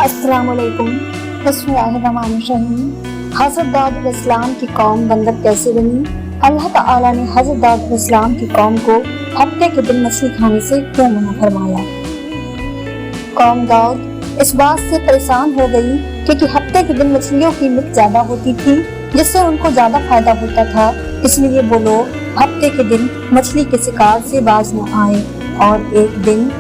अस्सलाम वालेकुम। बिस्मिल्लाहिर्रहमानिर्रहीम। हज़रत दाऊद अलैहिस्सलाम की कौम बंदर कैसे बनी? अल्लाह ताला ने हज़रत दाऊद अलैहिस्सलाम की कौम को हफ्ते के दिन मछली खाने से क्यों मना फरमाया? कौम दाऊद इस बात से परेशान हो गई क्योंकि हफ्ते के दिन मछलियों की कीमत ज्यादा होती थी, जिससे उनको ज्यादा फायदा होता था। इसलिए वो लोग हफ्ते के दिन मछली के शिकार से बाज न आए। और एक दिन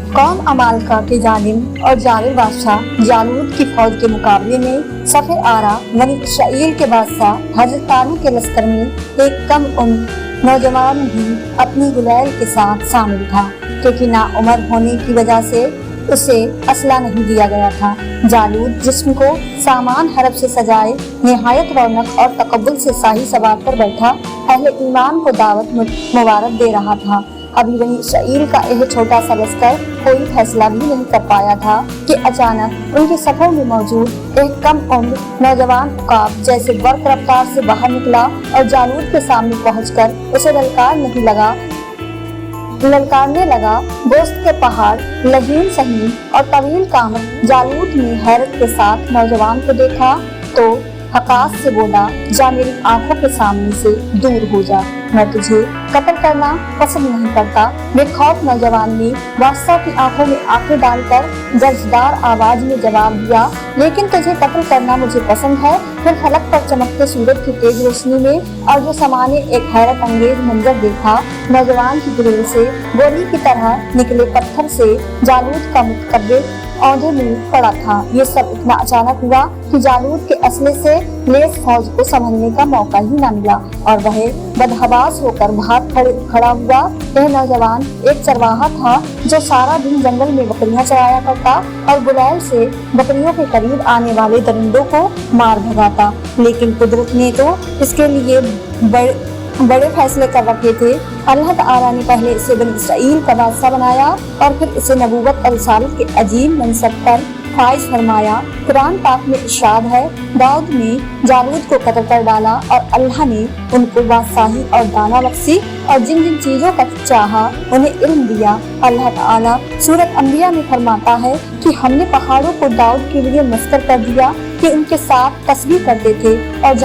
कौम अमालका के जालिम और जालिम बादशाह जालूत की फौज के मुकाबले में सफ़े आरा बनी इस्राएल के बादशाह हजरत तालूत के लश्कर में एक कम उम्र नौजवान भी अपनी गुलैल के साथ शामिल था, क्योंकि ना उम्र होने की वजह से उसे असला नहीं दिया गया था। जालूत जिस्म को सामान हरब से सजाए निहायत रौनक और तकब्बुल से शाही सवार पर बैठा अहले ईमान को दावत मुबारक दे रहा था। अभी बनी इस्राएल का यह छोटा सा लश्कर कोई फैसला भी नहीं कर पाया था कि अचानक उनके सफर में मौजूद एक कम उम्र नौजवान उकाब जैसे बर्क रफ्तार से बाहर निकला और जालूत के सामने पहुंचकर उसे ललकारने लगा। गोश्त के पहाड़, लहीन सहीन और तवील कामत। जालूत ने हैरत के साथ नौजवान को देखा तो हकास से बोला, जा मेरी आंखों के सामने से दूर हो जा, मैं तुझे कत्ल करना पसंद नहीं करता। बेखौफ नौजवान ने बादशाह की आंखों में आंखें डालकर जज्दार आवाज में जवाब दिया, लेकिन तुझे कत्ल करना मुझे पसंद है। फिर फलक पर चमकते सूरज की तेज रोशनी में और जो समाने एक हैरत अंगेज मंजर देखा। नौजवान की ग्रिल से गोली की तरह निकले पत्थर से जालूत का मुतकब्बिर औंधे में पड़ा था। ये सब इतना अचानक हुआ कि जालूत के असले से लेस फौज को संभलने का मौका ही न मिला और वह बदहवास होकर बाहर खड़ा हुआ। यह नौजवान एक चरवाहा था जो सारा दिन जंगल में बकरियां चराया करता और गुलैल से बकरियों के करीब आने वाले दरिंदों को मार भगाता। लेकिन कुदरत ने तो इसके लिए बड़े फैसले कर रखे थे। अल्लाह ताला ने पहले इसे बनी इस्राएल का बादशाह बनाया और फिर इसे नबूवत और रिसालत के अजीम मनसब पर फाइज फरमाया। कुरान पाक में इरशाद है, दाऊद ने जालूत को कत्ल कर डाला और अल्लाह ने उनको बादशाही और दाना बख्शी और जिन जिन चीजों का चाहा उन्हें इल्म दिया। अल्लाह ताला सूरत अंबिया में फरमाता है कि हमने पहाड़ों को दाऊद के लिए मस्कर कर दिया कि उनके साथ तस्बीह करते थे और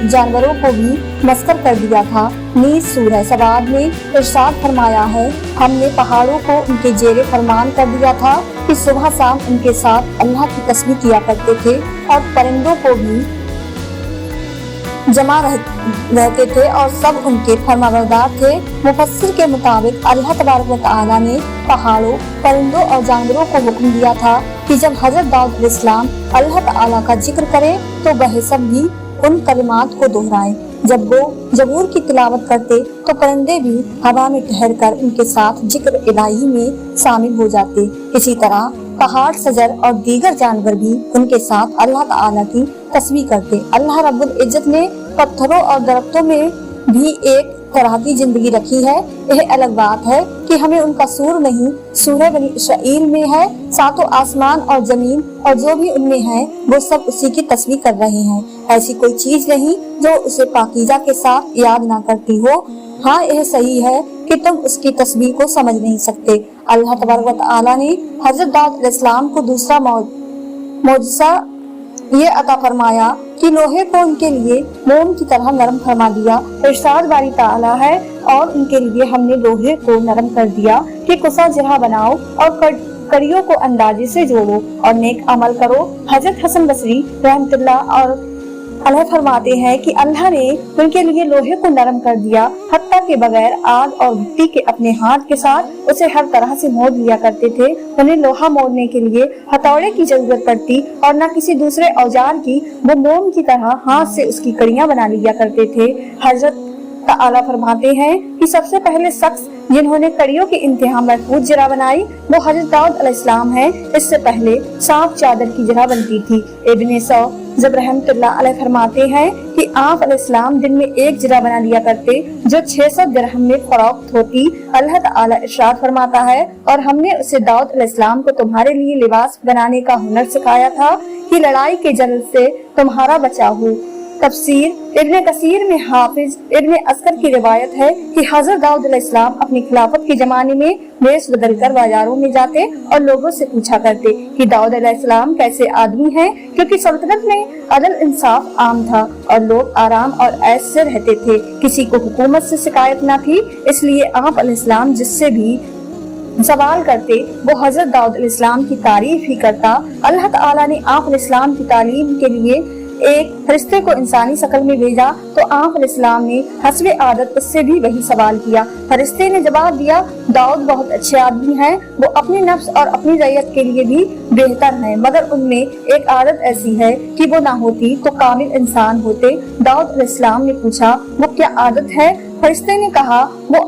जानवरों को भी मस्कर कर दिया था। नीज सूरह सबाद में इरशाद फरमाया है, हमने पहाड़ों को उनके जेरे फरमान कर दिया था कि सुबह शाम उनके साथ अल्लाह की तस्बीह किया करते थे और परिंदों को भी जमा रहते थे और सब उनके फरमाबरदार थे। मुफस्सिर के मुताबिक अल्लाह तबारक व तआला ने पहाड़ों, परिंदों और जानवरों को हुक्म दिया था कि जब हजरत दाऊद अलैहिस्सलाम अल्लाह ताला का जिक्र करे तो वह सब भी उन कलिमात को दोहराए। जब वो जबूर की तिलावत करते तो परिंदे भी हवा में ठहर कर उनके साथ जिक्र इलाही में शामिल हो जाते। इसी तरह पहाड़, सजर और दीगर जानवर भी उनके साथ अल्लाह ताला की तस्बीह करते। अल्लाह रब्बुल इज्जत ने पत्थरों और दरख्तों में भी एक तरह की जिंदगी रखी है। यह अलग बात है कि हमें उनका सूर नहीं, सूरह बनी इस्राएल में है। सातों आसमान और जमीन और जो भी उनमें है वो सब उसी की तस्बीह कर रहे हैं। ऐसी कोई चीज नहीं जो उसे पाकीज़ा के साथ याद ना करती हो। हाँ, यह सही है कि तुम उसकी तस्बीह को समझ नहीं सकते। अल्लाह तबारक व तआला ने हजरत दाऊद अलैहिस्सलाम को दूसरा मौजज़ा ये अता फरमाया कि लोहे को उनके लिए मोम की तरह नरम फरमा दिया। इरशाद बारी ताला है, और उनके लिए हमने लोहे को नरम कर दिया कि कुसा जरा बनाओ और कड़ियों को अंदाजे से जोड़ो और नेक अमल करो। हजरत हसन बसरी रहमतुल्लाह और अल्लाह फरमाते हैं कि अल्लाह ने उनके लिए लोहे को नरम कर दिया, हत्ता के बगैर आग और मिट्टी के अपने हाथ के साथ उसे हर तरह से मोड़ लिया करते थे। उन्हें लोहा मोड़ने के लिए हथौड़े की जरूरत पड़ती और न किसी दूसरे औजार की। वो मोम की तरह हाथ से उसकी कड़ियां बना लिया करते थे। हजरत ताला फरमाते हैं कि सबसे पहले शख्स जिन्होंने कड़ियों की इंतहा महफूज जरा बनाई वो हजरत दाऊद अलैहिस्सलाम है। इससे पहले साफ चादर की जरा बनती थी। इब्ने जब रहमतुल्लाह अलैह फरमाते हैं कि आप अलैहिस्सलाम दिन में एक जरा बना लिया करते जो 600 दिरहम में फरोख्त होती। अल्लाह ताला इरशाद फरमाता है, और हमने उसे दाऊद अलैहिस्सलाम को तुम्हारे लिए लिबास बनाने का हुनर सिखाया था कि लड़ाई के जल से तुम्हारा बचाव हो। तफसीर इब्ने कसीर में हाफिज इब्ने अस्कर की रिवायत है कि हजरत दाऊद अलैहिस्सलाम अपनी खिलाफत के जमाने में वेश बदल कर बाजारों में जाते और लोगों से पूछा करते कि दाऊद अलैहिस्सलाम कैसे आदमी हैं, क्योंकि सल्तनत में अदल इंसाफ आम था और लोग आराम और ऐश से रहते थे। किसी को हुकूमत से शिकायत न थी, इसलिए आप अलैहिस्सलाम जिससे भी सवाल करते वो हजरत दाऊद अलैहिस्सलाम की तारीफ ही करता। अल्लाह ताला ने आप अलैहिस्सलाम की तालीम के लिए एक फरिश्ते को इंसानी शक्ल में भेजा तो आप अलैहिस्सलाम ने हस्बे आदत उससे भी वही सवाल किया। फरिश्ते ने जवाब दिया, दाऊद बहुत अच्छे आदमी हैं, वो अपने नफ्स और अपनी रैयत के लिए भी बेहतर हैं, मगर उनमें एक आदत ऐसी है कि वो ना होती तो कामिल इंसान होते। दाऊद अलैहिस्सलाम ने पूछा, वो क्या आदत है? फरिश्ते ने कहा, वो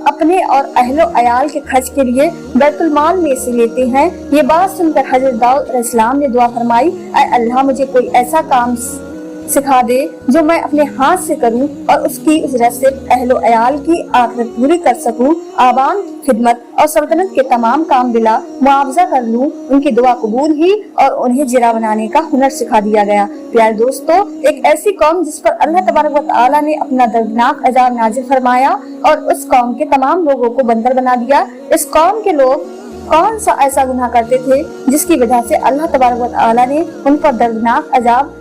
अपने और अहलो अयाल के खर्च के लिए बैतुल माल में से लेते हैं। ये बात सुनकर हजरत दाऊद अलैहिस्सलाम ने दुआ फरमाई, ऐ अल्लाह मुझे कोई ऐसा काम सिखा दे जो मैं अपने हाथ से करूं और उसकी उजरत से अहलो अयाल की आखिरत पूरी कर सकूं, आवाम की खिदमत और सल्तनत के तमाम काम बिला मुआवजा कर लूं। उनकी दुआ कबूल ही और उन्हें जिरा बनाने का हुनर सिखा दिया गया। प्यारे दोस्तों, एक ऐसी कौम जिस पर अल्लाह तबारक व तआला ने अपना दर्दनाक अजाब नाजिल फरमाया और उस कौम के तमाम लोगों को बंदर बना दिया। इस कौम के लोग कौन सा ऐसा गुनाह करते थे जिसकी वजह से अल्लाह तबारक व तआला ने उन पर दर्दनाक अजाब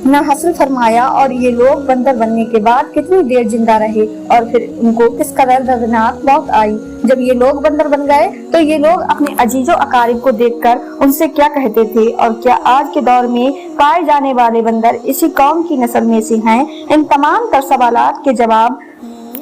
ना हासिल फरमाया, और ये लोग बंदर बनने के बाद कितनी देर जिंदा रहे और फिर उनको किस कदर दर्दनाक मौत आई। जब ये लोग बंदर बन गए तो ये लोग अपने अजीजो अकारिब को देखकर उनसे क्या कहते थे, और क्या आज के दौर में पाए जाने वाले बंदर इसी कौम की नस्ल में से हैं? इन तमाम तर सवालात के जवाब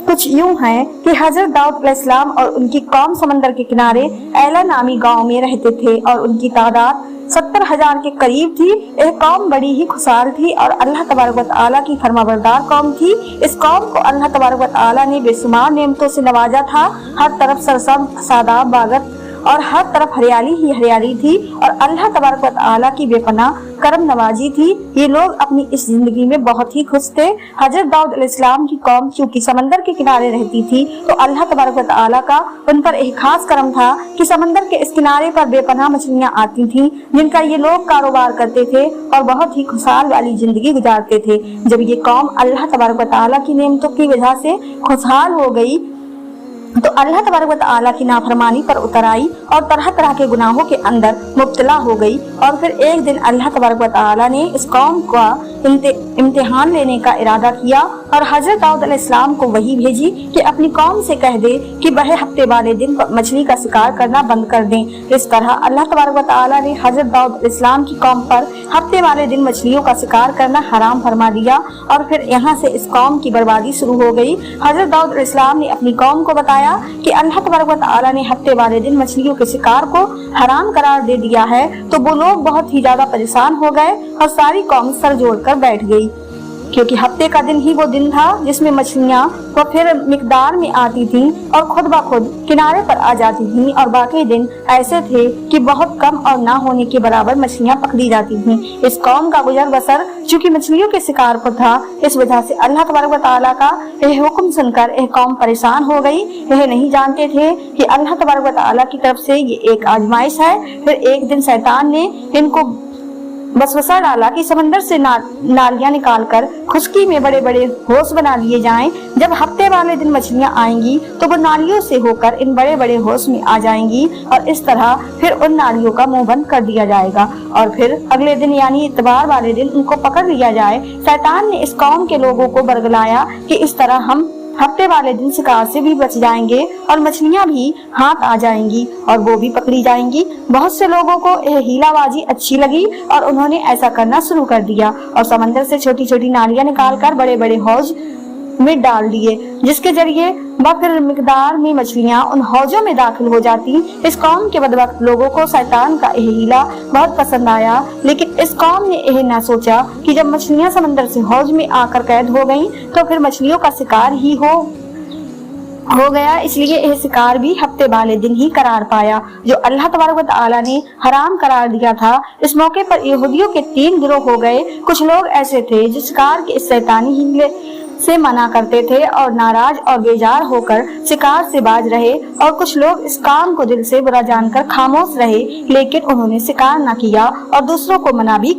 कुछ यूं हैं कि हजरत दाऊद अलैहिस्सलाम और उनकी कौम समंदर के किनारे ऐला नामी गांव में रहते थे और उनकी तादाद 70,000 के करीब थी। यह कौम बड़ी ही खुशहाल थी और अल्लाह तबारक व तआला की फरमाबरदार कौम थी। इस कौम को अल्लाह तबारक व तआला ने बेशुमार नेमतों से नवाजा था। हर तरफ सरसब्ज शादाब बागत और हर तरफ हरियाली ही हरियाली थी और अल्लाह तबारक व तआला की बेपनाह करम नवाजी थी। ये लोग अपनी इस जिंदगी में बहुत ही खुश थे। हजरत दाऊद अलैहिस्सलाम की कौम चूंकि समंदर के किनारे रहती थी तो अल्लाह तबारक व तआला का उन पर एक खास करम था कि समंदर के इस किनारे पर बेपनाह मछलियां आती थीं, जिनका ये लोग कारोबार करते थे और बहुत ही खुशहाल वाली जिंदगी गुजारते थे। जब ये कौम अल्लाह तबारक व तआला की नेमतों की वजह से खुशहाल हो गई तो अल्लाह तबारक व तआला की नाफरमानी पर उतर आई और तरह तरह के गुनाहों के अंदर मुब्तला हो गई। और फिर एक दिन अल्लाह तबारक व तआला ने इस कौम का इम्तिहान लेने का इरादा किया और हजरत दाऊद अलैहिस्सलाम को वही भेजी कि अपनी कौम से कह दे कि वह हफ्ते वाले दिन मछली का शिकार करना बंद कर दें। इस तरह अल्लाह तबारक व तआला ने हजरत दाऊद अलैहिस्सलाम की कौम पर हफ्ते वाले दिन मछलियों का शिकार करना हराम फरमा दिया और फिर यहाँ से इस कौम की बर्बादी शुरू हो गई। हजरत दाऊद अलैहिस्सलाम ने अपनी कौम को बताया कि अल्लाह तबारक व तआला ने हफ्ते वाले दिन मछलियों के शिकार को हराम करार दे दिया है। तो वो लोग बहुत ही ज्यादा परेशान हो गए और सारी कौम सर जोड़कर बैठ गई, क्योंकि हफ्ते का दिन ही वो दिन था जिसमें मछलियां वो फिर मिकदार में आती थीं और खुद ब खुद किनारे पर आ जाती थीं, और बाकी दिन ऐसे थे कि बहुत कम और ना होने के बराबर मछलियां पकड़ी जाती थीं। इस कौम का गुजर बसर चूंकि मछलियों के शिकार पर था, इस वजह से अल्लाह तबारक व तआला का यह हुक्म सुनकर यह कौम परेशान हो गई। यह नहीं जानते थे कि अल्लाह तबारक व तआला की तरफ से ये एक आजमाइश है। फिर एक दिन शैतान ने इनको वसवसा डाला कि समंदर से नालियां निकालकर खुशकी में बड़े बड़े होश बना लिए जाएं। जब हफ्ते वाले दिन मछलियां आएंगी तो वो नालियों से होकर इन बड़े बड़े होश में आ जाएंगी और इस तरह फिर उन नालियों का मुंह बंद कर दिया जाएगा और फिर अगले दिन यानी इतवार वाले दिन उनको पकड़ लिया जाए। शैतान ने इस कौम के लोगों को बरगलाया कि इस तरह हम हफ्ते वाले दिन शिकार से भी बच जाएंगे और मछलियां भी हाथ आ जाएंगी और वो भी पकड़ी जाएंगी। बहुत से लोगों को यह हीलाबाजी अच्छी लगी और उन्होंने ऐसा करना शुरू कर दिया और समंदर से छोटी छोटी नालियां निकालकर बड़े बड़े हौज में डाल दिए, जिसके जरिए बफर मिकदार में मछलियां उन हौजों में दाखिल हो जाती। इस कौम के बदबख्त लोगों को शैतान का यह हीला बहुत पसंद आया, लेकिन इस कौम ने यह न सोचा कि जब मछलियां समंदर से हौज में आकर कैद हो गईं, तो फिर मछलियों का शिकार ही हो गया। इसलिए यह शिकार भी हफ्ते वाले दिन ही करार पाया जो अल्लाह तबारक व तआला ने हराम करार दिया था। इस मौके पर यहूदियों के 3 गिरोह हो गए। कुछ लोग ऐसे थे जो शिकार के इस शैतानी हीले से मना करते थे और नाराज और बेजार होकर शिकार से बाज रहे, और कुछ लोग इस काम को दिल से बुरा जानकर खामोश रहे, लेकिन उन्होंने शिकार न किया और दूसरों को मना भी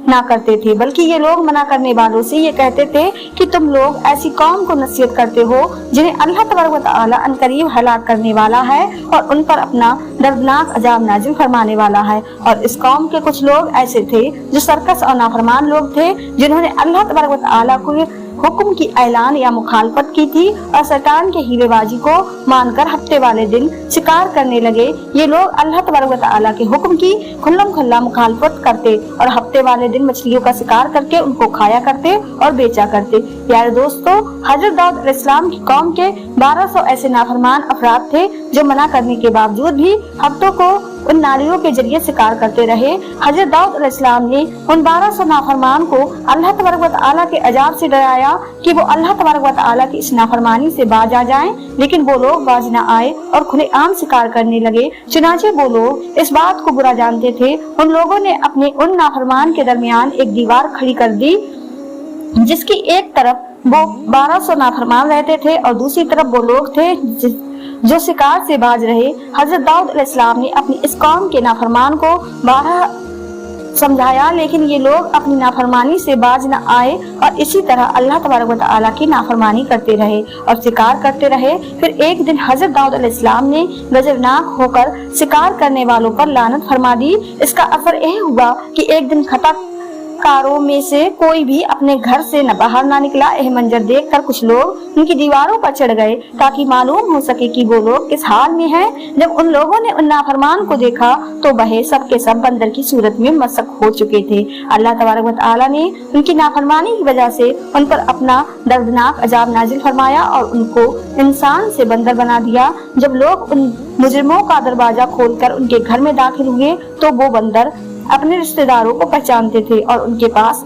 ना करते थे, बल्कि ये लोग मना करने वालों से ये कहते थे कि तुम लोग ऐसी कौम को नसीहत करते हो जिन्हें अल्लाह तबारक व तआला अनकरीब हलाक करने वाला है और उन पर अपना दर्दनाक अजाब नाजिल फरमाने वाला है। और इस कौम के कुछ लोग ऐसे थे जो सरकस और नाफरमान लोग थे, जिन्होंने अल्लाह तबारक व तआला को हुक्म की ऐलान या मुखालफत की थी और शैतान के हीलेबाजी को मानकर हफ्ते वाले दिन शिकार करने लगे। ये लोग अल्लाह तबारक व तआला के हुक्म की खुल्लम खुल्ला मुखालफत करते और हफ्ते वाले दिन मछलियों का शिकार करके उनको खाया करते और बेचा करते। प्यारे दोस्तों, हजरत दाऊद अलैहिस्सलाम की कौम के 1200 ऐसे नाफरमान अफराद थे जो मना करने के बावजूद भी हफ्तों को उन नारियों के जरिए शिकार करते रहे। हजरत दाऊद अलैहिस्सलाम ने उन 1200 नाफरमान को अल्लाह तबारक व तआला के अजाब से डराया कि वो अल्लाह तबारक व तआला की इस नाफरमानी से बाज आ जाएं, लेकिन वो लोग बाज न आए और खुलेआम शिकार करने लगे। चुनांचे वो लोग इस बात को बुरा जानते थे। उन लोगों ने अपने उन नाफरमान के दरमियान एक दीवार खड़ी कर दी, जिसकी एक तरफ वो 1200 नाफरमान रहते थे और दूसरी तरफ वो लोग थे जो शिकार से बाज रहे। हजरत दाऊद अलैहिस्सलाम ने अपनी इस कौम के नाफरमान को 12 समझाया, लेकिन ये लोग अपनी नाफरमानी से बाज न आए और इसी तरह अल्लाह तबारक व तआला की नाफरमानी करते रहे और शिकार करते रहे। फिर एक दिन हजरत दाऊद अलैहिस्सलाम ने गजबनाक होकर शिकार करने वालों पर लानत फरमा दी। इसका असर यह हुआ कि एक दिन खताकारों में से कोई भी अपने घर से न बाहर ना निकला। यह मंजर देखकर कुछ लोग उनकी दीवारों पर चढ़ गए ताकि मालूम हो सके कि वो लोग किस हाल में हैं। जब उन लोगों ने उन नाफरमान को देखा तो वह सब के सब बंदर की सूरत में मसक हो चुके थे। अल्लाह तबारक व तआला ने उनकी नाफरमानी की वजह से उन पर अपना दर्दनाक अजाब नाजिल फरमाया और उनको इंसान से बंदर बना दिया। जब लोग उन मुजरिमों का दरवाजा खोलकर उनके घर में दाखिल हुए तो वो बंदर अपने रिश्तेदारों को पहचानते थे और उनके पास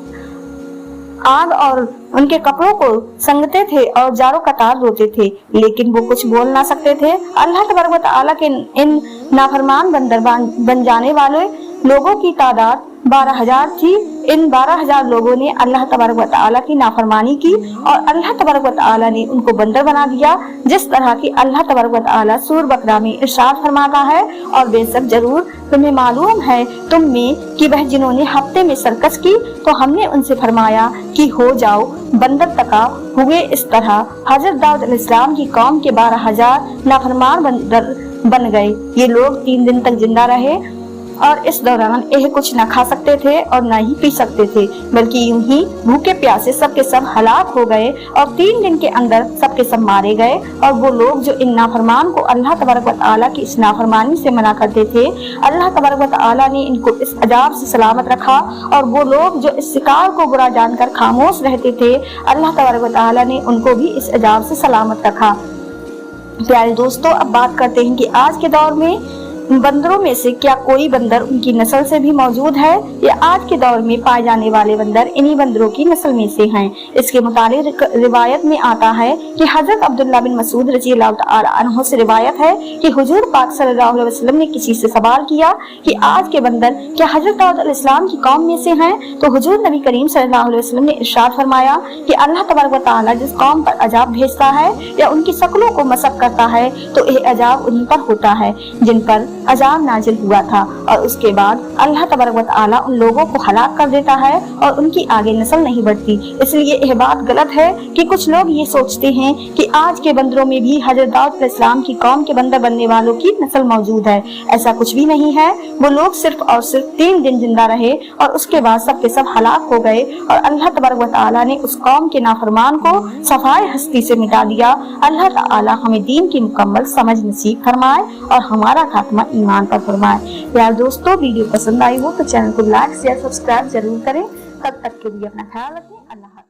आग और उनके कपड़ों को संगते थे और जारो कतार रोते थे, लेकिन वो कुछ बोल ना सकते थे। अल्लाह तबारक व तआला के इन नाफरमान बंदर बन जाने वाले लोगों की तादाद 12,000 थी। इन 12,000 लोगों ने अल्लाह तबारक व तआला की नाफरमानी की और अल्लाह तबारक व तआला ने उनको बंदर बना दिया, जिस तरह की अल्लाह तबारक व तआला सूरह बकरा में इरशाद फरमाता है, और बेशक जरूर तुम्हें मालूम है तुम में कि वह जिन्होंने हफ्ते में सरकस की तो हमने उनसे फरमाया कि हो जाओ बंदर तका हुए। इस तरह हजरत दाऊद अलैहिस्सलाम की कौम के 12,000 नाफरमान बंदर बन गए। ये लोग 3 दिन तक जिंदा रहे और इस दौरान यह कुछ न खा सकते थे और न ही पी सकते थे, बल्कि यूं ही भूखे प्यासे सबके सब हलाक हो गए और 3 दिन के अंदर सबके सब मारे गए। और वो लोग जो इन नाफरमान को अल्लाह तबारक व तआला की इस नाफरमानी से मना करते थे, अल्लाह तबारक व तआला ने इनको इस अजाब से सलामत रखा। और वो लोग जो इस शिकार को बुरा जानकर खामोश रहते थे, अल्लाह तबारक व तआला ने उनको भी इस अजाब से सलामत रखा। प्यारे दोस्तों, अब बात करते हैं कि आज के दौर में बंदरों में से क्या कोई बंदर उनकी नस्ल से भी मौजूद है या आज के दौर में पाए जाने वाले बंदर इन्हीं बंदरों की नस्ल में से हैं। इसके मुताबिक रिवायत में आता है कि हजरत अब्दुल्लाह बिन मसूद रज़ियल्लाहु तआला अन्हु से रिवायत है कि हुजूर पाक सल्लल्लाहु अलैहि वसल्लम ने किसी से सवाल किया कि आज के बंदर क्या हजरत दाऊद अलैहिस्सलाम की कौम में से हैं, तो हुजूर नबी करीम सल्लल्लाहु अलैहि वसल्लम ने इरशाद फरमाया कि अल्लाह तबारक व तआला जिस कौम पर अजाब भेजता है या उनकी शक्लों को मसक करता है तो यह अजाब उन्हीं पर होता है जिन पर अजाब नाजिल हुआ था, और उसके बाद अल्लाह तबारक व तआला उन लोगों को हलाक कर देता है और उनकी आगे नस्ल नहीं बढ़ती। इसलिए यह बात गलत है कि कुछ लोग ये सोचते हैं कि आज के बंदरों में भी हजरत दाऊद अलैहिस्सलाम की कौम के बंदर बनने वालों की नस्ल मौजूद है। ऐसा कुछ भी नहीं है। वो लोग सिर्फ और सिर्फ 3 दिन जिंदा रहे और उसके बाद सबके सब हलाक हो गए और अल्लाह तबारक व तआला ने उस कौम के नाफरमान को सफाए हस्ती से मिटा दिया। अल्लाह तआला हमें दीन की मुकम्मल समझ नसीब फरमाए और हमारा खात्मा ईमान पर फरमाए। यार दोस्तों, वीडियो पसंद आई हो तो चैनल को लाइक शेयर सब्सक्राइब जरूर करें। तब तक के लिए अपना ख्याल रखें। अल्लाह।